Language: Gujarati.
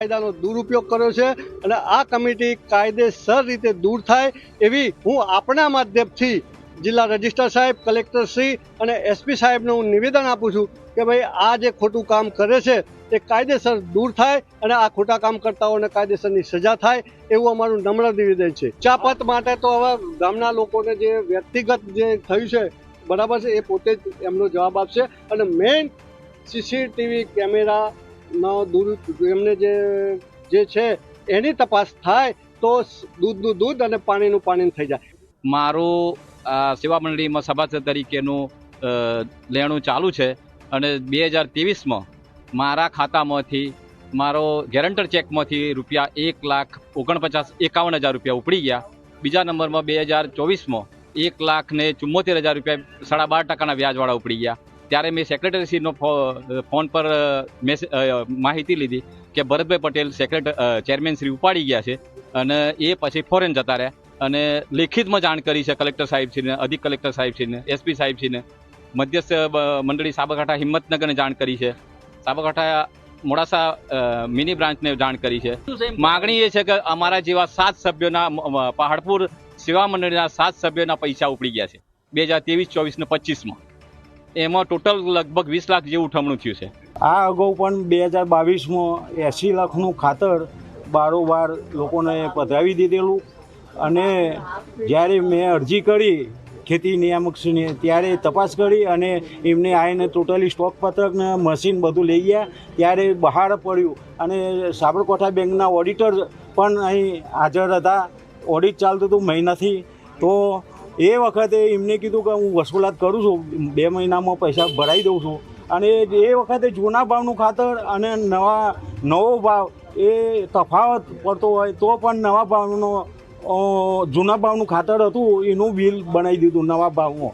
કાયદાનો દુરુપયોગ કર્યો છે અને આ કમિટી કાયદેસર રીતે દૂર થાય એવી હું આપણા માધ્યમથી જિલ્લા રજિસ્ટ્રાર સાહેબ, કલેક્ટર શ્રી અને એસપી સાહેબને હું નિવેદન આપું છું કે ભાઈ આ જે ખોટું કામ કરે છે તે કાયદેસર દૂર થાય અને આ ખોટા કામ કરતાઓને કાયદેસરની સજા થાય એવું અમારું નમ્ર નિવેદન છે। ચાપત માટે તો હવે ગામના લોકોને જે વ્યક્તિગત જે થયું છે બરાબર છે, એ પોતે જ એમનો જવાબ આપશે અને મેઇન સીસીટીવી કેમેરાનો એમને જે છે એની તપાસ થાય તો દૂધનું દૂધ અને પાણીનું પાણી થઈ જાય। મારું સેવા મંડળીમાં સભાસદ તરીકેનું લેણું ચાલુ છે અને 2023માં મારા ખાતામાંથી મારો ગેરંટર ચેકમાંથી રૂપિયા 1,49,51,000 રૂપિયા ઉપડી ગયા। બીજા નંબરમાં 2024માં 1,74,000 રૂપિયા 12.5% વ્યાજવાળા ઉપડી ગયા। ત્યારે મેં સેક્રેટરીશ્રીનો ફોન પર માહિતી લીધી કે ભરતભાઈ પટેલ ચેરમેન શ્રી ઉપાડી ગયા છે અને એ પછી ફોરેન જતા રહ્યા અને લેખિતમાં જાણ કરી છે કલેક્ટર સાહેબશ્રીને, અધિક કલેક્ટર સાહેબશ્રીને, એસપી સાહેબશ્રીને, મધ્યસ્થ મંડળી સાબરકાંઠા હિંમતનગરને જાણ કરી છે, સાબરકાંઠા મોડાસા મિની બ્રાન્ચને જાણ કરી છે। માગણી એ છે કે અમારા જેવા 7 સભ્યોના પહાડપુર સેવા મંડળીના 7 સભ્યોના પૈસા ઉપડી ગયા છે 2023, 24 ને 25માં। એમાં ટોટલ લગભગ 20 લાખ જેવું ઉઠમણું થયું છે। આ અગાઉ પણ 2022માં 80 લાખનું ખાતર બારોબાર લોકોને પધરાવી દીધેલું અને જ્યારે મેં અરજી કરી ખેતી નિયામકશ્રીને ત્યારે તપાસ કરી અને એમને આવીને ટોટલી સ્ટોક પત્રક ને મશીન બધું લઈ ગયા ત્યારે બહાર પડ્યું અને સાબરકાંઠા બેંકના ઓડિટર પણ અહીં હાજર હતા। ઓડિટ ચાલતું હતું મહિનાથી, તો એ વખતે એમને કીધું કે હું વસૂલાત કરું છું, 2 મહિનામાં પૈસા ભરાઈ દઉં છું અને એ વખતે જૂના ભાવનું ખાતર અને નવો ભાવ એ તફાવત પડતો હોય તો પણ નવા ભાવનો જૂના ભાવનું ખાતર હતું એનું બિલ બનાવી દીધું નવા ભાવમાં।